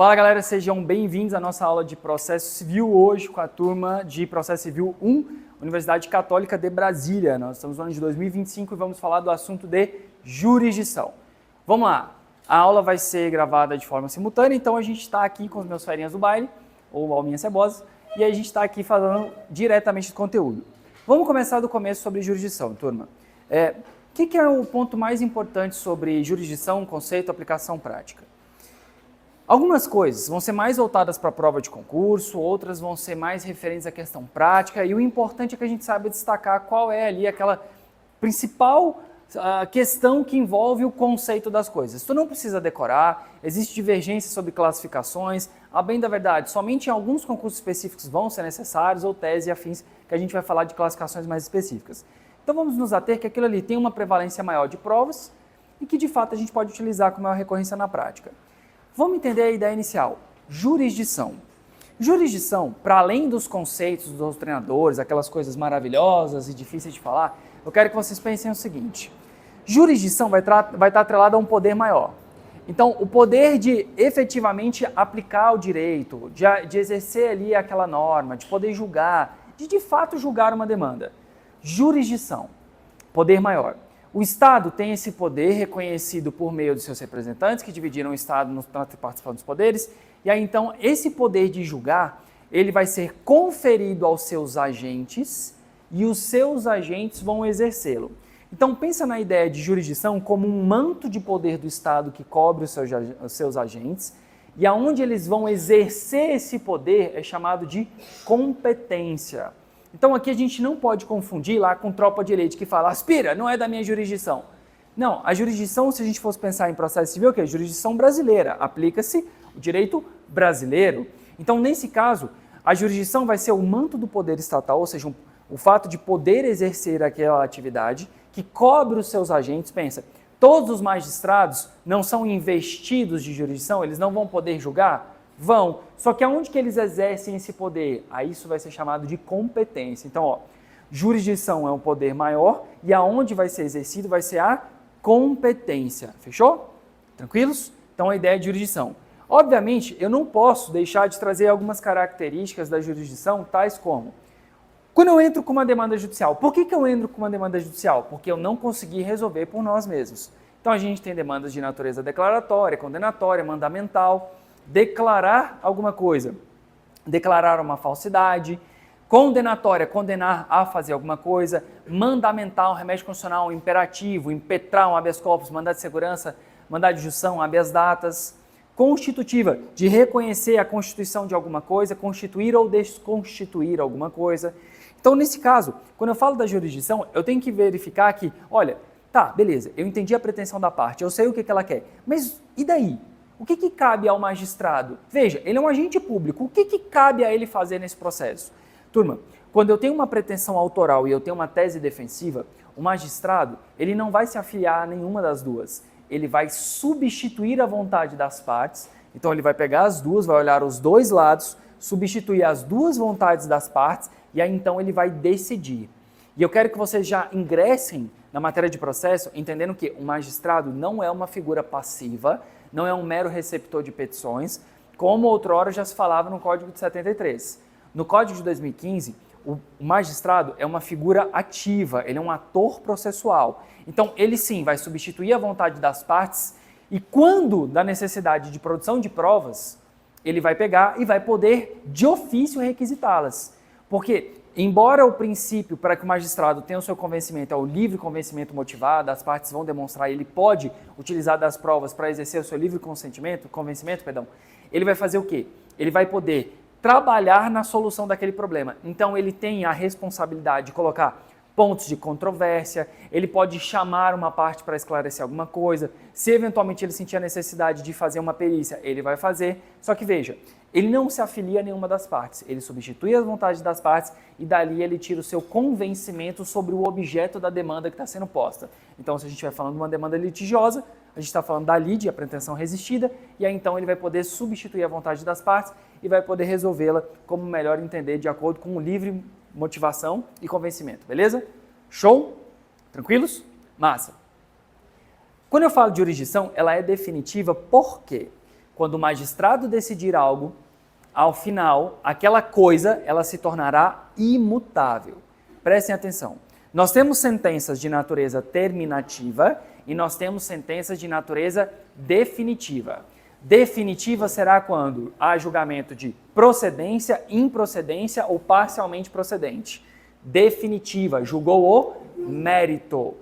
Fala galera, sejam bem-vindos à nossa aula de Processo Civil hoje com a turma de Processo Civil 1, Universidade Católica de Brasília. Nós estamos no ano de 2025 e vamos falar do assunto de jurisdição. Vamos lá, a aula vai ser gravada de forma simultânea, então a gente está aqui com os meus ferinhas do baile, ou alminhas cebosas, e a gente está aqui falando diretamente do conteúdo. Vamos começar do começo sobre jurisdição, turma. O que é o ponto mais importante sobre jurisdição, conceito, aplicação prática? Algumas coisas vão ser mais voltadas para a prova de concurso, outras vão ser mais referentes à questão prática, e o importante é que a gente saiba destacar qual é ali aquela principal questão que envolve o conceito das coisas. Tu não precisa decorar, existe divergência sobre classificações, a bem da verdade, somente em alguns concursos específicos vão ser necessários, ou tese e afins, que a gente vai falar de classificações mais específicas. Então vamos nos ater que aquilo ali tem uma prevalência maior de provas e que de fato a gente pode utilizar com maior recorrência na prática. Vamos entender a ideia inicial. Jurisdição. Jurisdição, para além dos conceitos dos doutrinadores, aquelas coisas maravilhosas e difíceis de falar, eu quero que vocês pensem o seguinte. Jurisdição vai estar atrelada a um poder maior. Então, o poder de efetivamente aplicar o direito, de exercer ali aquela norma, de poder julgar, de fato julgar uma demanda. Jurisdição, poder maior. O Estado tem esse poder reconhecido por meio dos seus representantes, que dividiram o Estado na participação dos poderes, e aí então esse poder de julgar, ele vai ser conferido aos seus agentes, e os seus agentes vão exercê-lo. Então pensa na ideia de jurisdição como um manto de poder do Estado que cobre os seus agentes, e aonde eles vão exercer esse poder é chamado de competência. Então aqui a gente não pode confundir lá com tropa de elite que fala, aspira, não é da minha jurisdição. Não, a jurisdição, se a gente fosse pensar em processo civil, que é a jurisdição brasileira, aplica-se o direito brasileiro. Então nesse caso, a jurisdição vai ser o manto do poder estatal, ou seja, o fato de poder exercer aquela atividade que cobre os seus agentes. Pensa, todos os magistrados não são investidos de jurisdição, eles não vão poder julgar? Vão, só que aonde que eles exercem esse poder? Aí isso vai ser chamado de competência. Então, jurisdição é um poder maior e aonde vai ser exercido vai ser a competência. Fechou? Tranquilos? Então, a ideia de jurisdição. Obviamente, eu não posso deixar de trazer algumas características da jurisdição, tais como, quando eu entro com uma demanda judicial, por que eu entro com uma demanda judicial? Porque eu não consegui resolver por nós mesmos. Então, a gente tem demandas de natureza declaratória, condenatória, mandamental. Declarar alguma coisa, declarar uma falsidade, condenatória, condenar a fazer alguma coisa, mandamental, remédio constitucional, imperativo, impetrar um habeas corpus, mandado de segurança, mandado de junção, habeas datas, constitutiva, de reconhecer a constituição de alguma coisa, constituir ou desconstituir alguma coisa. Então, nesse caso, quando eu falo da jurisdição, eu tenho que verificar que, olha, tá, beleza, eu entendi a pretensão da parte, eu sei o que ela quer, mas e daí? O que cabe ao magistrado? Veja, ele é um agente público, o que cabe a ele fazer nesse processo? Turma, quando eu tenho uma pretensão autoral e eu tenho uma tese defensiva, o magistrado, ele não vai se afiliar a nenhuma das duas. Ele vai substituir a vontade das partes, então ele vai pegar as duas, vai olhar os dois lados, substituir as duas vontades das partes e aí então ele vai decidir. E eu quero que vocês já ingressem na matéria de processo entendendo que o magistrado não é uma figura passiva, não é um mero receptor de petições, como outrora já se falava no Código de 73. No Código de 2015, o magistrado é uma figura ativa, ele é um ator processual. Então, ele sim vai substituir a vontade das partes e quando da necessidade de produção de provas, ele vai pegar e vai poder de ofício requisitá-las. Porque, embora o princípio para que o magistrado tenha o seu convencimento é o livre convencimento motivado, as partes vão demonstrar, ele pode utilizar das provas para exercer o seu livre convencimento, ele vai fazer o quê? Ele vai poder trabalhar na solução daquele problema. Então ele tem a responsabilidade de colocar pontos de controvérsia, ele pode chamar uma parte para esclarecer alguma coisa, se eventualmente ele sentir a necessidade de fazer uma perícia, ele vai fazer, só que veja, ele não se afilia a nenhuma das partes, ele substitui as vontades das partes e dali ele tira o seu convencimento sobre o objeto da demanda que está sendo posta. Então se a gente estiver falando de uma demanda litigiosa, a gente está falando da lide, a pretensão resistida, e aí então ele vai poder substituir a vontade das partes e vai poder resolvê-la como melhor entender de acordo com o livre motivação e convencimento, beleza? Show? Tranquilos? Massa! Quando eu falo de jurisdição, ela é definitiva por quê? quando o magistrado decidir algo, ao final, aquela coisa, ela se tornará imutável. Prestem atenção. Nós temos sentenças de natureza terminativa e nós temos sentenças de natureza definitiva. Definitiva será quando há julgamento de procedência, improcedência ou parcialmente procedente. Definitiva, julgou o mérito.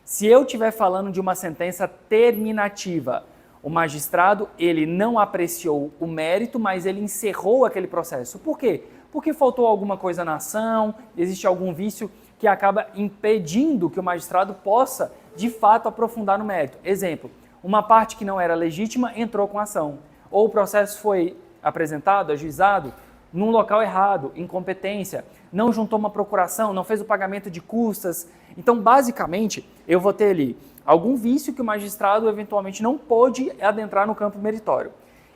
Se eu estiver falando de uma sentença terminativa, o magistrado, ele não apreciou o mérito, mas ele encerrou aquele processo. Por quê? Porque faltou alguma coisa na ação, existe algum vício que acaba impedindo que o magistrado possa, de fato, aprofundar no mérito. Exemplo, uma parte que não era legítima entrou com ação, ou o processo foi apresentado, ajuizado, num local errado, incompetência, não juntou uma procuração, não fez o pagamento de custas. Então, basicamente, eu vou ter ali algum vício que o magistrado eventualmente não pôde adentrar no campo meritório.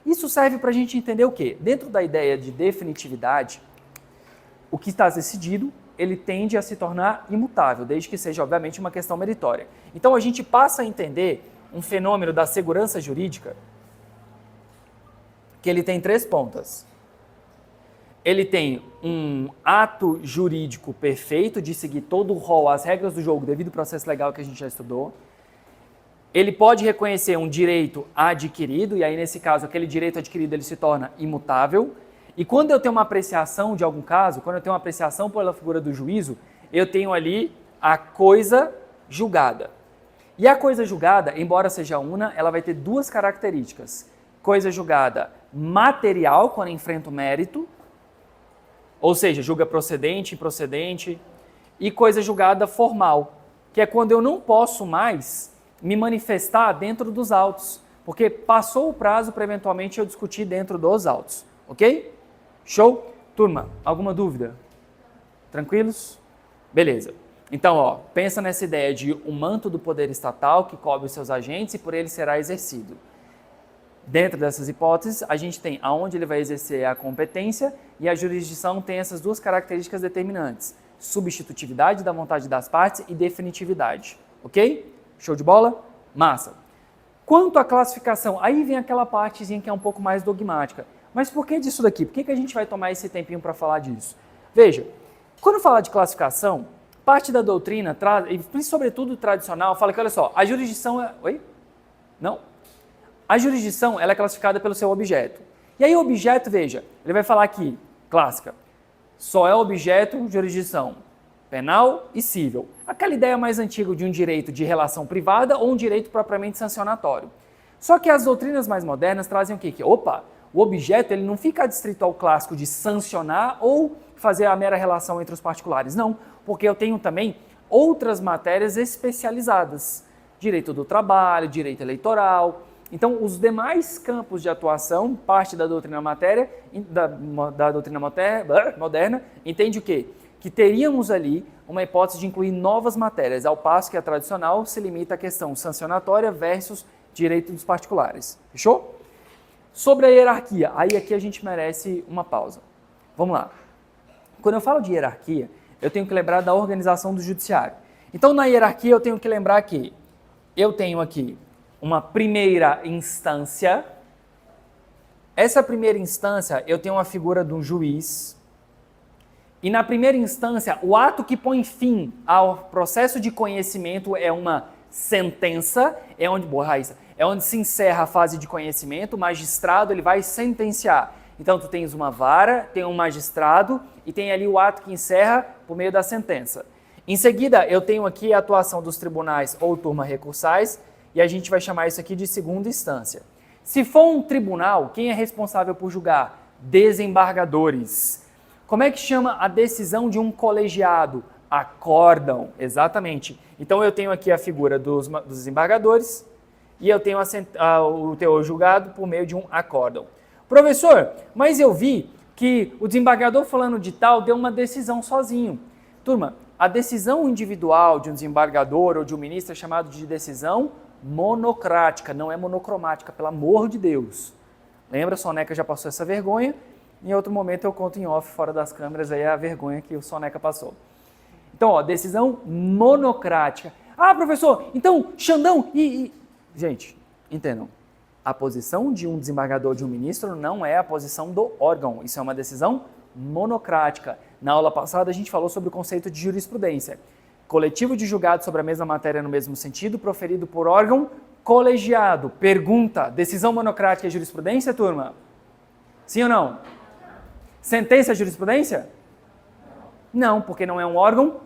Isso serve para a gente entender o quê? Dentro da ideia de definitividade, o que está decidido, ele tende a se tornar imutável, desde que seja, obviamente, uma questão meritória. Então, a gente passa a entender um fenômeno da segurança jurídica que ele tem 3 pontas. Ele tem um ato jurídico perfeito de seguir todo o rol, as regras do jogo devido ao processo legal que a gente já estudou. Ele pode reconhecer um direito adquirido, e aí nesse caso aquele direito adquirido ele se torna imutável. E quando eu tenho uma apreciação de algum caso, quando eu tenho uma apreciação pela figura do juízo, eu tenho ali a coisa julgada. E a coisa julgada, embora seja una, ela vai ter 2 características. Coisa julgada material, quando enfrenta o mérito, ou seja, julga procedente, improcedente, e coisa julgada formal, que é quando eu não posso mais me manifestar dentro dos autos, porque passou o prazo para eventualmente eu discutir dentro dos autos, ok? Show? Turma, alguma dúvida? Tranquilos? Beleza. Então, ó, pensa nessa ideia de um manto do poder estatal que cobre os seus agentes e por ele será exercido. Dentro dessas hipóteses, a gente tem aonde ele vai exercer a competência e a jurisdição tem essas 2 características determinantes. Substitutividade da vontade das partes e definitividade. Ok? Show de bola? Massa. Quanto à classificação, aí vem aquela partezinha que é um pouco mais dogmática. Mas por que disso daqui? Por que a gente vai tomar esse tempinho para falar disso? Veja, quando falar de classificação, parte da doutrina, e sobretudo tradicional, fala que, olha só, a jurisdição é... Oi? Não? A jurisdição ela é classificada pelo seu objeto. E aí o objeto, veja, ele vai falar aqui, clássica, só é objeto jurisdição penal e cível. Aquela ideia mais antiga de um direito de relação privada ou um direito propriamente sancionatório. Só que as doutrinas mais modernas trazem o quê? Que, opa, o objeto ele não fica adstrito ao clássico de sancionar ou fazer a mera relação entre os particulares. Não, porque eu tenho também outras matérias especializadas. Direito do trabalho, direito eleitoral. Então, os demais campos de atuação, parte da doutrina da doutrina moderna, entende o quê? Que teríamos ali uma hipótese de incluir novas matérias, ao passo que a tradicional se limita à questão sancionatória versus direito dos particulares. Fechou? Sobre a hierarquia, aí aqui a gente merece uma pausa. Vamos lá. Quando eu falo de hierarquia, eu tenho que lembrar da organização do judiciário. Então, na hierarquia, eu tenho que lembrar que eu tenho aqui uma primeira instância. Essa primeira instância, eu tenho uma figura de um juiz. E na primeira instância, o ato que põe fim ao processo de conhecimento é uma sentença, é onde se encerra a fase de conhecimento, o magistrado ele vai sentenciar. Então, tu tens uma vara, tem um magistrado e tem ali o ato que encerra por meio da sentença. Em seguida, eu tenho aqui a atuação dos tribunais ou turmas recursais, e a gente vai chamar isso aqui de segunda instância. Se for um tribunal, quem é responsável por julgar? Desembargadores. Como é que chama a decisão de um colegiado? Acórdão, exatamente. Então eu tenho aqui a figura dos desembargadores e eu tenho o teor julgado por meio de um acórdão. Professor, mas eu vi que o desembargador falando de tal deu uma decisão sozinho. Turma, a decisão individual de um desembargador ou de um ministro é chamada de decisão monocrática, não é monocromática, pelo amor de Deus. Lembra, a Soneca já passou essa vergonha, em outro momento eu conto em off, fora das câmeras, aí a vergonha que o Soneca passou. Então, ó, decisão monocrática. Ah, professor, então Xandão Gente, entendam, A posição de um desembargador, de um ministro, não é a posição do órgão. Isso é uma decisão monocrática. Na aula passada a gente falou sobre o conceito de jurisprudência. Coletivo de julgados sobre a mesma matéria no mesmo sentido, proferido por órgão colegiado. Pergunta, decisão monocrática é jurisprudência, turma? Sim ou não? Sentença é jurisprudência? Não, porque não é um órgão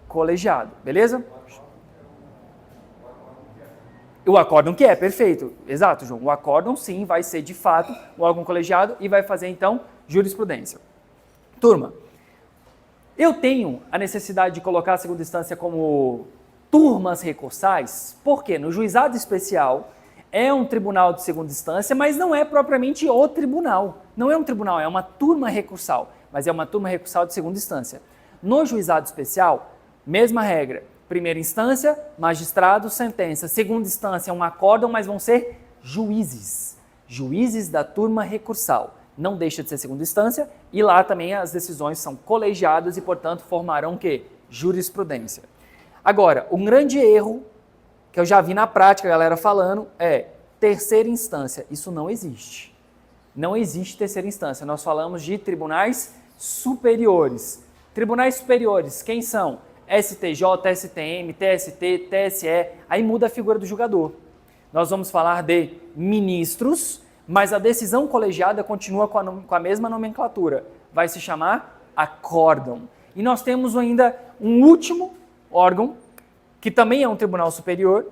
colegiado, beleza? O acórdão que é, perfeito. Exato, João. O acórdão, sim, vai ser de fato o órgão colegiado e vai fazer, então, jurisprudência. Turma, eu tenho a necessidade de colocar a segunda instância como turmas recursais, porque no juizado especial é um tribunal de segunda instância, mas não é propriamente o tribunal. Não é um tribunal, é uma turma recursal, mas é uma turma recursal de segunda instância. No juizado especial, mesma regra. Primeira instância, magistrado, sentença. Segunda instância, um acórdão, mas vão ser juízes. Juízes da turma recursal. Não deixa de ser segunda instância e lá também as decisões são colegiadas e, portanto, formarão o quê? Jurisprudência. Agora, um grande erro que eu já vi na prática a galera falando é terceira instância. Isso não existe. Não existe terceira instância. Nós falamos de tribunais superiores. Tribunais superiores, quem são? STJ, STM, TST, TSE, aí muda a figura do julgador. Nós vamos falar de ministros, mas a decisão colegiada continua com a mesma nomenclatura. Vai se chamar acórdão. E nós temos ainda um último órgão, que também é um tribunal superior,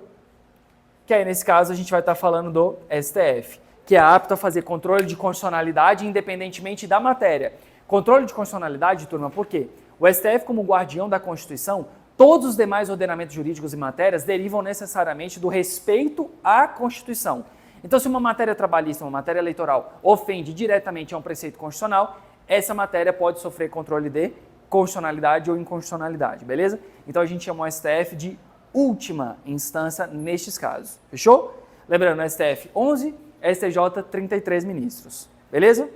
que aí nesse caso a gente vai estar falando do STF, que é apto a fazer controle de constitucionalidade independentemente da matéria. Controle de constitucionalidade, turma, por quê? O STF, como guardião da Constituição, todos os demais ordenamentos jurídicos e matérias derivam necessariamente do respeito à Constituição. Então, se uma matéria trabalhista, uma matéria eleitoral, ofende diretamente a um preceito constitucional, essa matéria pode sofrer controle de constitucionalidade ou inconstitucionalidade, beleza? Então, a gente chama o STF de última instância nestes casos, fechou? Lembrando, no STF 11, STJ 33 ministros, beleza?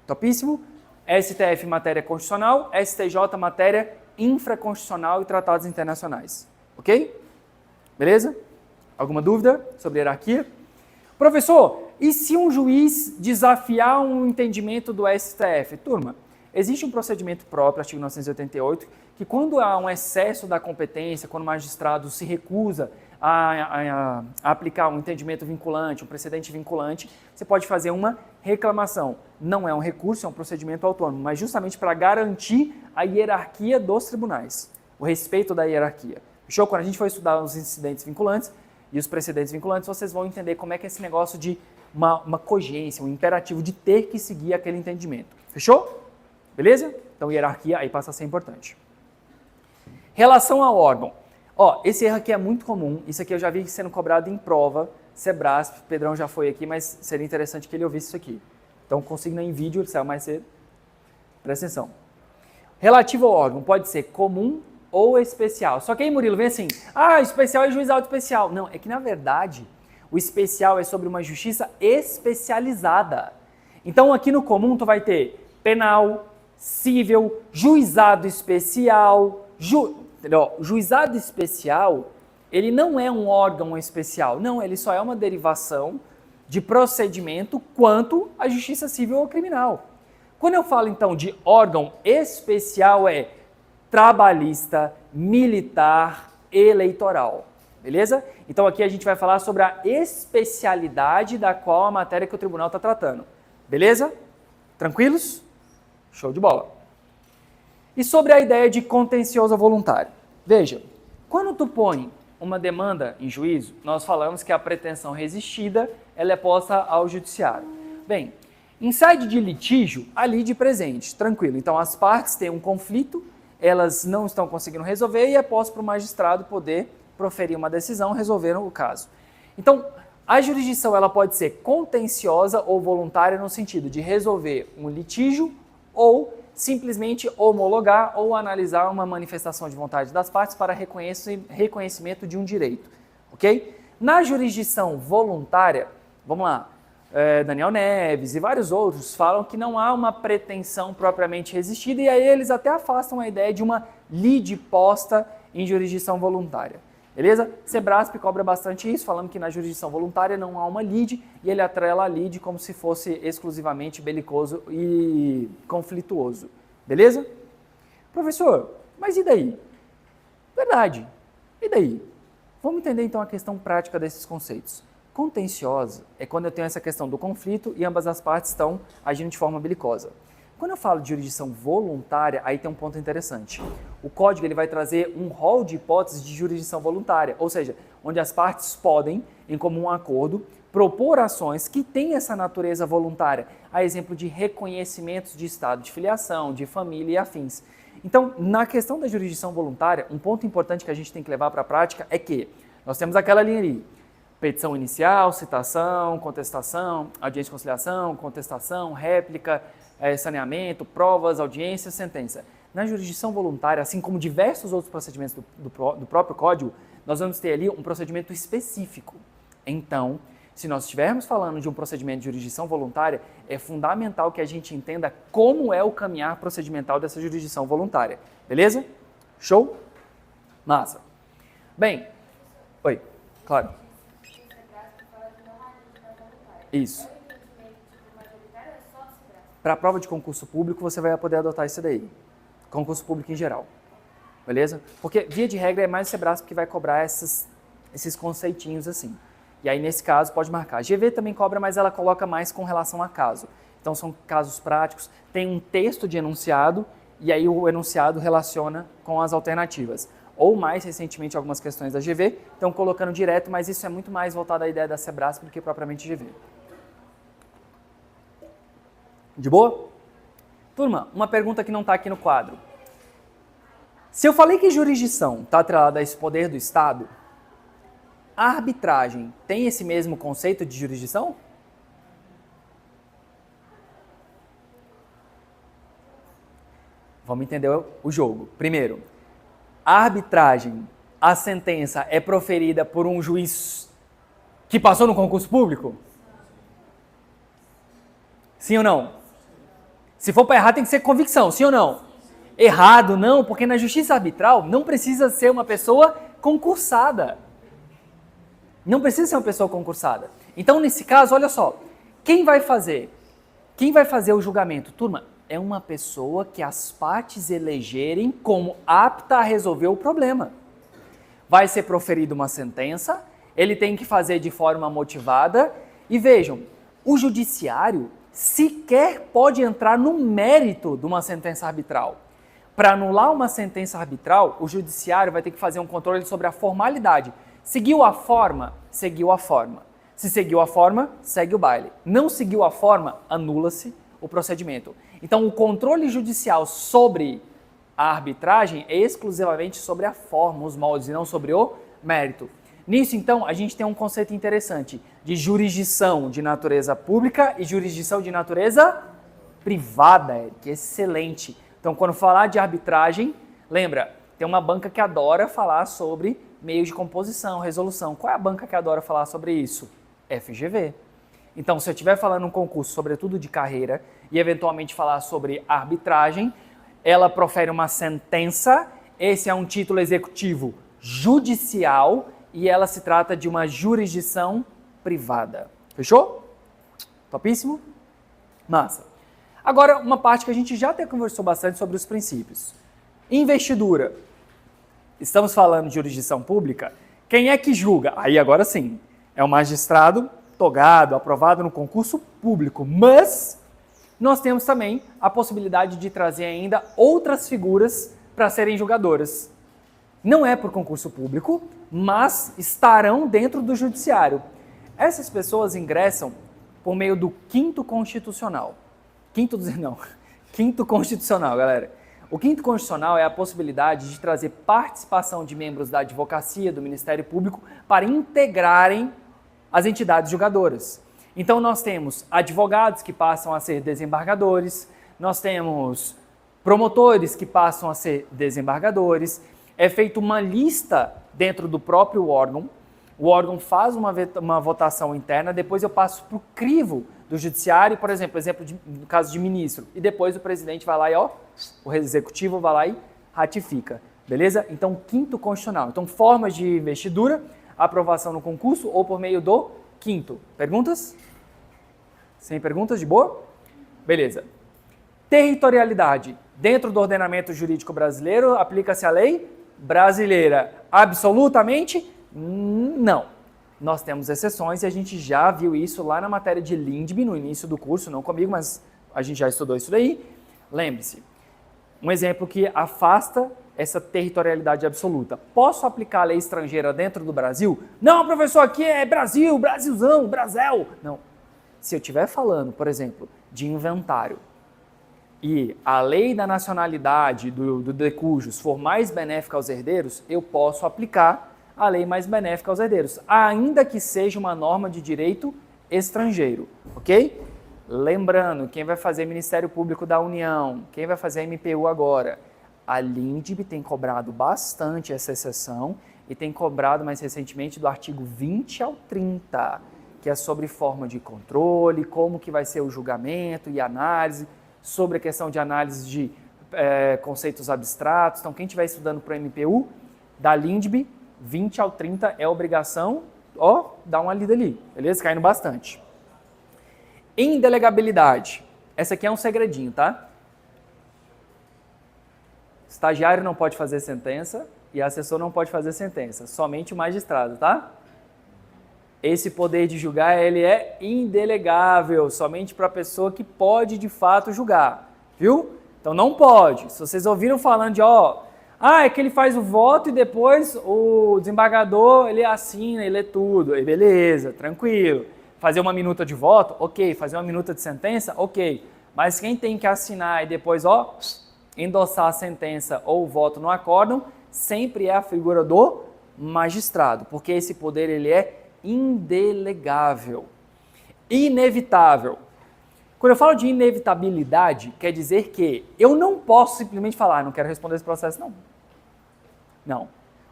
Topíssimo? STF matéria constitucional, STJ matéria infraconstitucional e tratados internacionais. Ok? Beleza? Alguma dúvida sobre hierarquia? Professor, e se um juiz desafiar um entendimento do STF? Turma, existe um procedimento próprio, artigo 988, que quando há um excesso da competência, quando o magistrado se recusa a aplicar um entendimento vinculante, um precedente vinculante, você pode fazer uma reclamação. Não é um recurso, é um procedimento autônomo, mas justamente para garantir a hierarquia dos tribunais, o respeito da hierarquia. Fechou? Quando a gente for estudar os incidentes vinculantes e os precedentes vinculantes, vocês vão entender como é que é esse negócio de uma cogência, um imperativo de ter que seguir aquele entendimento. Fechou? Beleza? Então, hierarquia aí passa a ser importante. Relação ao órgão. Ó, esse erro aqui é muito comum, isso aqui eu já vi sendo cobrado em prova, Sebrasp, Pedrão já foi aqui, mas seria interessante que ele ouvisse isso aqui. Então, consigna em vídeo, ele saiu mais cedo. Presta atenção. Relativo ao órgão, pode ser comum ou especial. Só que aí, Murilo, vem assim, especial é juizado especial. Não, é que na verdade, o especial é sobre uma justiça especializada. Então, aqui no comum, tu vai ter penal, cível, juizado especial, juizado especial, ele não é um órgão especial, não, ele só é uma derivação de procedimento quanto à justiça civil ou criminal. Quando eu falo então de órgão especial é trabalhista, militar, eleitoral, beleza? Então aqui a gente vai falar sobre a especialidade da qual a matéria que o tribunal está tratando, beleza? Tranquilos? Show de bola. E sobre a ideia de contencioso voluntário. Veja, quando tu põe uma demanda em juízo, nós falamos que a pretensão resistida ela é posta ao judiciário. Bem, em sede de litígio, há lide presente, tranquilo. Então as partes têm um conflito, elas não estão conseguindo resolver e é posto para o magistrado poder proferir uma decisão, resolver o caso. Então, a jurisdição ela pode ser contenciosa ou voluntária no sentido de resolver um litígio ou simplesmente homologar ou analisar uma manifestação de vontade das partes para reconhecimento de um direito, ok? Na jurisdição voluntária, vamos lá, Daniel Neves e vários outros falam que não há uma pretensão propriamente resistida e aí eles até afastam a ideia de uma lide posta em jurisdição voluntária. Beleza? Sebrasp cobra bastante isso, falando que na jurisdição voluntária não há uma lide e ele atrela a lide como se fosse exclusivamente belicoso e conflituoso. Beleza? Professor, mas e daí? Verdade. E daí? Vamos entender então a questão prática desses conceitos. Contenciosa é quando eu tenho essa questão do conflito e ambas as partes estão agindo de forma belicosa. Quando eu falo de jurisdição voluntária, aí tem um ponto interessante. O código ele vai trazer um rol de hipóteses de jurisdição voluntária, ou seja, onde as partes podem, em comum acordo, propor ações que têm essa natureza voluntária, a exemplo de reconhecimentos de estado de filiação, de família e afins. Então, na questão da jurisdição voluntária, um ponto importante que a gente tem que levar para a prática é que nós temos aquela linha ali, petição inicial, citação, contestação, audiência de conciliação, contestação, réplica, saneamento, provas, audiência, sentença. Na jurisdição voluntária, assim como diversos outros procedimentos do próprio código, nós vamos ter ali um procedimento específico. Então, se nós estivermos falando de um procedimento de jurisdição voluntária, é fundamental que a gente entenda como é o caminhar procedimental dessa jurisdição voluntária. Beleza? Show? Massa. Bem, oi, claro. Isso. Para a prova de concurso público, você vai poder adotar isso daí. Concurso público em geral. Beleza? Porque, via de regra, é mais o Sebrasp que vai cobrar esses conceitinhos assim. E aí, nesse caso, pode marcar. A GV também cobra, mas ela coloca mais com relação a caso. Então, são casos práticos. Tem um texto de enunciado, e aí o enunciado relaciona com as alternativas. Ou, mais recentemente, algumas questões da GV, estão colocando direto, mas isso é muito mais voltado à ideia da Sebrasp do que propriamente GV. De boa? Turma, uma pergunta que não está aqui no quadro. Se eu falei que jurisdição está atrelada a esse poder do Estado, a arbitragem tem esse mesmo conceito de jurisdição? Vamos entender o jogo. Primeiro, a arbitragem, a sentença é proferida por um juiz que passou no concurso público? Sim ou não? Se for para errar, tem que ser convicção, sim ou não? Errado, não, porque na justiça arbitral não precisa ser uma pessoa concursada. Não precisa ser uma pessoa concursada. Então, nesse caso, olha só, quem vai fazer o julgamento? Turma, é uma pessoa que as partes elegerem como apta a resolver o problema. Vai ser proferida uma sentença, ele tem que fazer de forma motivada, e vejam, o judiciário sequer pode entrar no mérito de uma sentença arbitral. Para anular uma sentença arbitral, o judiciário vai ter que fazer um controle sobre a formalidade. Seguiu a forma? Seguiu a forma. Se seguiu a forma, segue o baile. Não seguiu a forma, anula-se o procedimento. Então, o controle judicial sobre a arbitragem é exclusivamente sobre a forma, os moldes, e não sobre o mérito. Nisso, então, a gente tem um conceito interessante de jurisdição de natureza pública e jurisdição de natureza privada, que é excelente. Então, quando falar de arbitragem, lembra, tem uma banca que adora falar sobre meios de composição, resolução. Qual é a banca que adora falar sobre isso? FGV. Então, se eu estiver falando um concurso, sobretudo de carreira, e eventualmente falar sobre arbitragem, ela profere uma sentença, esse é um título executivo judicial, e ela se trata de uma jurisdição privada. Fechou? Topíssimo? Massa. Agora, uma parte que a gente já até conversou bastante sobre os princípios. Investidura. Estamos falando de jurisdição pública. Quem é que julga? Aí agora sim, é o magistrado togado, aprovado no concurso público. Mas nós temos também a possibilidade de trazer ainda outras figuras para serem julgadoras. Não é por concurso público, mas estarão dentro do judiciário. Essas pessoas ingressam por meio do quinto constitucional. Quinto constitucional, galera. O quinto constitucional é a possibilidade de trazer participação de membros da advocacia, do Ministério Público, para integrarem as entidades julgadoras. Então nós temos advogados que passam a ser desembargadores, nós temos promotores que passam a ser desembargadores, é feita uma lista dentro do próprio órgão, o órgão faz uma votação interna, depois eu passo para o crivo do judiciário, por exemplo, no caso de ministro, e depois o presidente vai lá e, o executivo vai lá e ratifica. Beleza? Então, quinto constitucional. Então, formas de investidura, aprovação no concurso ou por meio do quinto. Perguntas? Sem perguntas? De boa? Beleza. Territorialidade. Dentro do ordenamento jurídico brasileiro, aplica-se a lei brasileira. Absolutamente não. Nós temos exceções e a gente já viu isso lá na matéria de Lindbe, no início do curso, não comigo, mas a gente já estudou isso daí. Lembre-se, um exemplo que afasta essa territorialidade absoluta. Posso aplicar a lei estrangeira dentro do Brasil? Não, professor, aqui é Brasil, Brasilzão, Brasil. Não. Se eu estiver falando, por exemplo, de inventário e a lei da nacionalidade do de cujos for mais benéfica aos herdeiros, eu posso aplicar a lei mais benéfica aos herdeiros, ainda que seja uma norma de direito estrangeiro, ok? Lembrando, quem vai fazer Ministério Público da União, quem vai fazer MPU agora, a Lindbe tem cobrado bastante essa exceção e tem cobrado mais recentemente do artigo 20 ao 30, que é sobre forma de controle, como que vai ser o julgamento e análise, sobre a questão de análise de conceitos abstratos. Então, quem estiver estudando para o MPU, da Lindbe, 20 ao 30 é obrigação, ó, dá uma lida ali, beleza? Caindo bastante. Indelegabilidade. Essa aqui é um segredinho, tá? Estagiário não pode fazer sentença e assessor não pode fazer sentença, somente o magistrado, tá? Esse poder de julgar, ele é indelegável, somente para a pessoa que pode de fato julgar, viu? Então não pode. Se vocês ouviram falando de, é que ele faz o voto e depois o desembargador, ele assina, ele lê tudo. E beleza, tranquilo. Fazer uma minuta de voto, ok. Fazer uma minuta de sentença, ok. Mas quem tem que assinar e depois, endossar a sentença ou o voto no acórdão, sempre é a figura do magistrado, porque esse poder, ele é indelegável. Inevitável. Quando eu falo de inevitabilidade, quer dizer que eu não posso simplesmente falar, não quero responder esse processo, não. Não.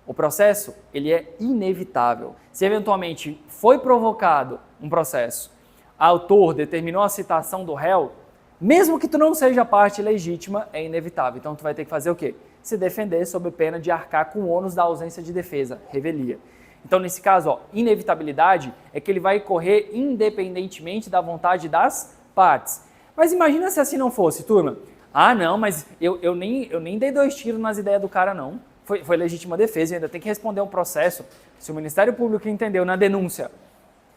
O processo, ele é inevitável. Se eventualmente foi provocado um processo, autor determinou a citação do réu, mesmo que tu não seja parte legítima, é inevitável. Então tu vai ter que fazer o quê? Se defender sob pena de arcar com o ônus da ausência de defesa, revelia. Então nesse caso, inevitabilidade é que ele vai correr independentemente da vontade das partes. Mas imagina se assim não fosse, turma. Ah, não, mas eu nem dei 2 tiros nas ideias do cara, não. Foi legítima defesa, ainda tem que responder um processo. Se o Ministério Público entendeu na denúncia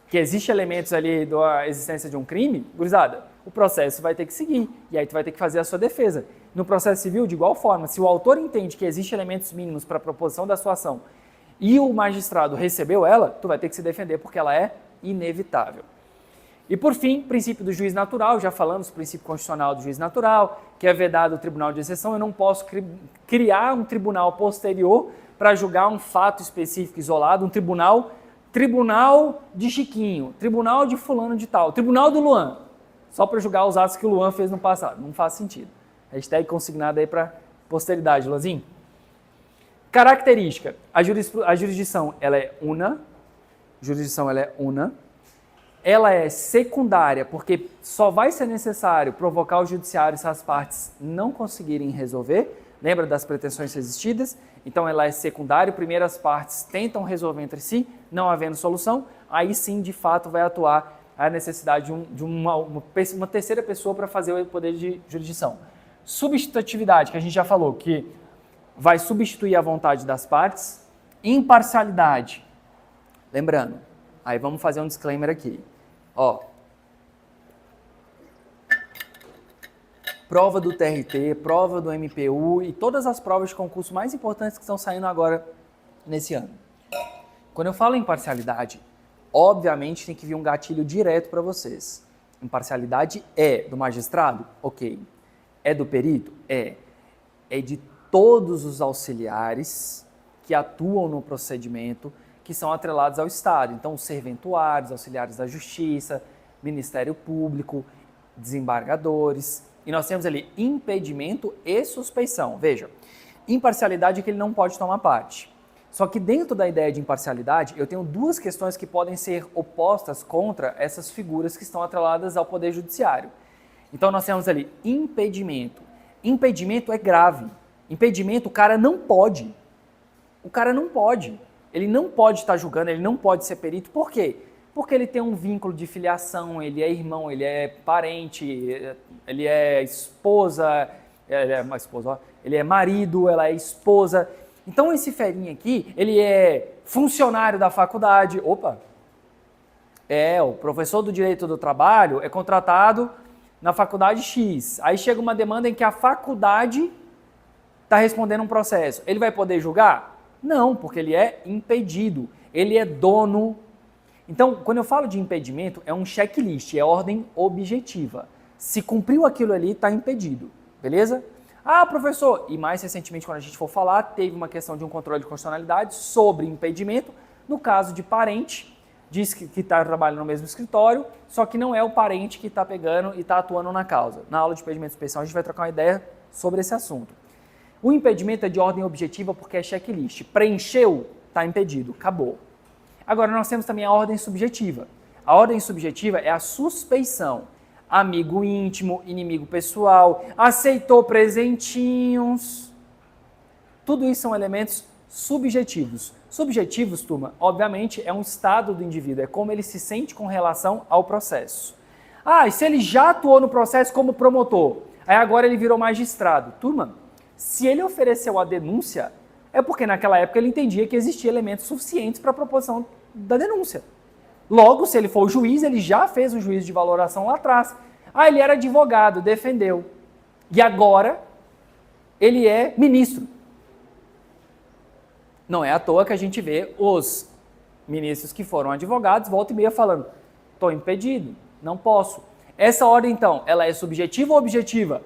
que existe elementos ali da existência de um crime, gurizada, o processo vai ter que seguir. E aí tu vai ter que fazer a sua defesa. No processo civil, de igual forma, se o autor entende que existe elementos mínimos para a proposição da sua ação e o magistrado recebeu ela, tu vai ter que se defender porque ela é inevitável. E por fim, princípio do juiz natural, já falamos do princípio constitucional do juiz natural, que é vedado o tribunal de exceção. Eu não posso criar um tribunal posterior para julgar um fato específico isolado, um tribunal de Chiquinho, tribunal de fulano de tal, tribunal do Luan, só para julgar os atos que o Luan fez no passado. Não faz sentido. Hashtag consignado aí para posteridade, Luanzinho. Característica. A jurisdição, ela é una. Ela é secundária, porque só vai ser necessário provocar o judiciário se as partes não conseguirem resolver. Lembra das pretensões resistidas? Então ela é secundária, primeiro as partes tentam resolver entre si, não havendo solução, aí sim, de fato, vai atuar a necessidade de uma terceira pessoa para fazer o poder de jurisdição. Substitutividade, que a gente já falou, que vai substituir a vontade das partes. Imparcialidade. Lembrando, aí vamos fazer um disclaimer aqui. Prova do TRT, prova do MPU e todas as provas de concurso mais importantes que estão saindo agora nesse ano. Quando eu falo em imparcialidade, obviamente tem que vir um gatilho direto para vocês. Imparcialidade é do magistrado? Ok. É do perito? É. É de todos os auxiliares que atuam no procedimento, que são atrelados ao Estado. Então, os serventuários, auxiliares da Justiça, Ministério Público, desembargadores. E nós temos ali impedimento e suspeição. Veja, imparcialidade é que ele não pode tomar parte. Só que dentro da ideia de imparcialidade, eu tenho 2 questões que podem ser opostas contra essas figuras que estão atreladas ao Poder Judiciário. Então, nós temos ali impedimento. Impedimento é grave. Impedimento, o cara não pode. O cara não pode. Ele não pode estar julgando, ele não pode ser perito. Por quê? Porque ele tem um vínculo de filiação, ele é irmão, ele é parente, ele é esposa, ele é marido, ela é esposa. Então esse ferinha aqui, ele é funcionário da faculdade. Opa! O professor do direito do trabalho é contratado na faculdade X. Aí chega uma demanda em que a faculdade está respondendo um processo. Ele vai poder julgar? Não, porque ele é impedido. Ele é dono. Então, quando eu falo de impedimento, é um checklist, é ordem objetiva. Se cumpriu aquilo ali, está impedido. Beleza? Ah, professor, e mais recentemente, quando a gente for falar, teve uma questão de um controle de constitucionalidade sobre impedimento, no caso de parente, diz que está trabalhando no mesmo escritório, só que não é o parente que está pegando e está atuando na causa. Na aula de impedimento especial, a gente vai trocar uma ideia sobre esse assunto. O impedimento é de ordem objetiva porque é checklist. Preencheu, está impedido, acabou. Agora, nós temos também a ordem subjetiva. A ordem subjetiva é a suspeição. Amigo íntimo, inimigo pessoal, aceitou presentinhos. Tudo isso são elementos subjetivos. Subjetivos, turma, obviamente, é um estado do indivíduo, é como ele se sente com relação ao processo. Ah, e se ele já atuou no processo como promotor, aí agora ele virou magistrado. Turma, se ele ofereceu a denúncia, é porque naquela época ele entendia que existia elementos suficientes para a proposição da denúncia. Logo, se ele for o juiz, ele já fez o juízo de valoração lá atrás. Ah, ele era advogado, defendeu. E agora, ele é ministro. Não é à toa que a gente vê os ministros que foram advogados, volta e meia falando, estou impedido, não posso. Essa ordem, então, ela é subjetiva ou objetiva?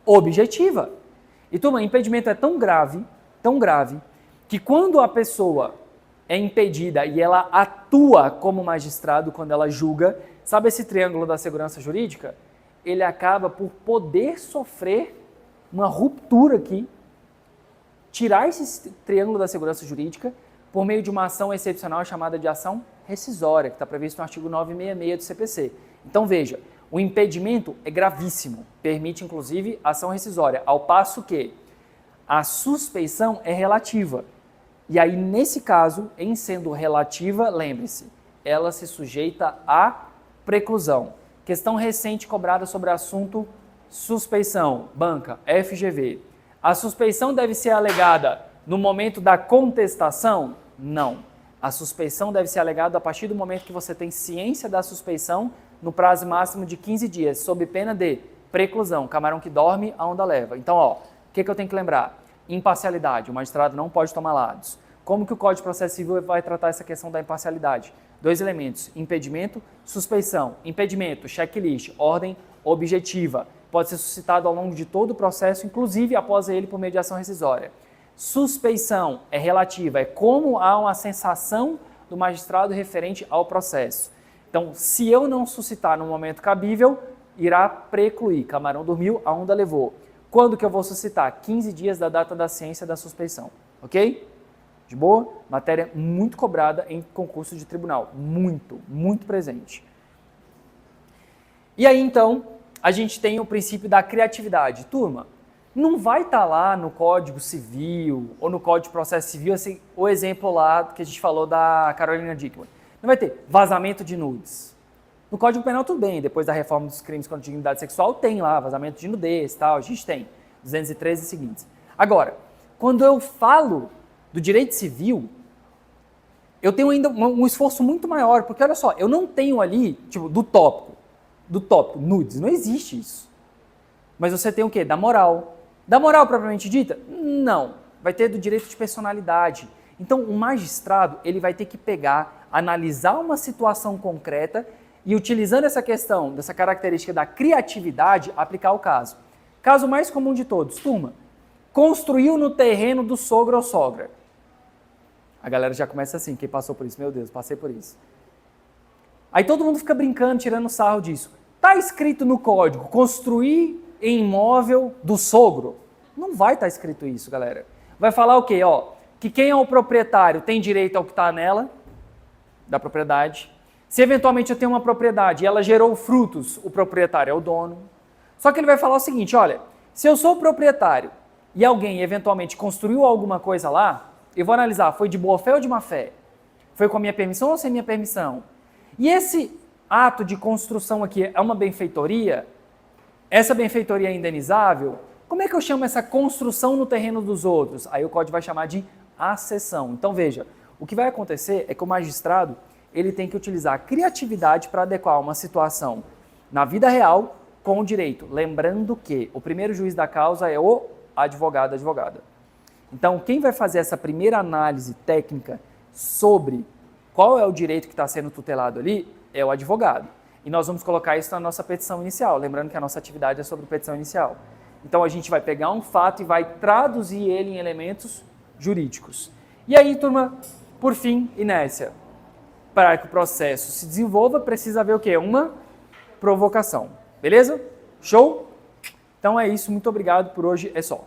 Objetiva. E, turma, impedimento é tão grave, que quando a pessoa é impedida e ela atua como magistrado quando ela julga, sabe esse triângulo da segurança jurídica? Ele acaba por poder sofrer uma ruptura aqui, tirar esse triângulo da segurança jurídica por meio de uma ação excepcional chamada de ação rescisória, que está previsto no artigo 966 do CPC. Então veja, o impedimento é gravíssimo, permite inclusive ação rescisória, ao passo que a suspeição é relativa. E aí, nesse caso, em sendo relativa, lembre-se, ela se sujeita à preclusão. Questão recente cobrada sobre o assunto suspeição, banca, FGV. A suspeição deve ser alegada no momento da contestação? Não. A suspeição deve ser alegada a partir do momento que você tem ciência da suspeição no prazo máximo de 15 dias, sob pena de preclusão, camarão que dorme, a onda leva. Então, o que eu tenho que lembrar? Imparcialidade, o magistrado não pode tomar lados. Como que o Código de Processo Civil vai tratar essa questão da imparcialidade? 2 elementos, impedimento, suspeição. Impedimento, checklist, ordem objetiva. Pode ser suscitado ao longo de todo o processo, inclusive após ele por mediação rescisória. Suspeição é relativa, é como há uma sensação do magistrado referente ao processo. Então, se eu não suscitar no momento cabível, irá precluir. Camarão dormiu, a onda levou. Quando que eu vou suscitar? 15 dias da data da ciência da suspeição. Ok? De boa? Matéria muito cobrada em concurso de tribunal. Muito, muito presente. E aí, então, a gente tem o princípio da criatividade. Turma, não vai estar lá no Código Civil ou no Código de Processo Civil assim, o exemplo lá que a gente falou da Carolina Dickmann. Não vai ter vazamento de nudes. No Código Penal tudo bem, depois da reforma dos crimes contra a dignidade sexual tem lá vazamento de nudez e tal, a gente tem 213 e seguintes. Agora, quando eu falo do direito civil, eu tenho ainda um esforço muito maior, porque olha só, eu não tenho ali, tipo, do tópico, nudes, não existe isso. Mas você tem o quê? Da moral. Da moral propriamente dita? Não. Vai ter do direito de personalidade. Então, o magistrado, ele vai ter que pegar, analisar uma situação concreta e, utilizando essa questão, dessa característica da criatividade, aplicar o caso. Caso mais comum de todos, turma, construiu no terreno do sogro ou sogra. A galera já começa assim, quem passou por isso? Meu Deus, passei por isso. Aí todo mundo fica brincando, tirando sarro disso. Está escrito no código, construir em imóvel do sogro? Não vai estar escrito isso, galera. Vai falar o quê? Que quem é o proprietário tem direito ao que está nela, da propriedade. Se eventualmente eu tenho uma propriedade e ela gerou frutos, o proprietário é o dono. Só que ele vai falar o seguinte, olha, se eu sou o proprietário e alguém eventualmente construiu alguma coisa lá, eu vou analisar, foi de boa fé ou de má fé? Foi com a minha permissão ou sem minha permissão? E esse ato de construção aqui é uma benfeitoria? Essa benfeitoria é indenizável? Como é que eu chamo essa construção no terreno dos outros? Aí o código vai chamar de acessão. Então veja, o que vai acontecer é que o magistrado ele tem que utilizar a criatividade para adequar uma situação na vida real com o direito. Lembrando que o primeiro juiz da causa é o advogado, advogada. Então, quem vai fazer essa primeira análise técnica sobre qual é o direito que está sendo tutelado ali é o advogado. E nós vamos colocar isso na nossa petição inicial, lembrando que a nossa atividade é sobre petição inicial. Então, a gente vai pegar um fato e vai traduzir ele em elementos jurídicos. E aí, turma, por fim, inércia. Para que o processo se desenvolva, precisa haver o quê? Uma provocação. Beleza? Show? Então é isso, muito obrigado por hoje, é só.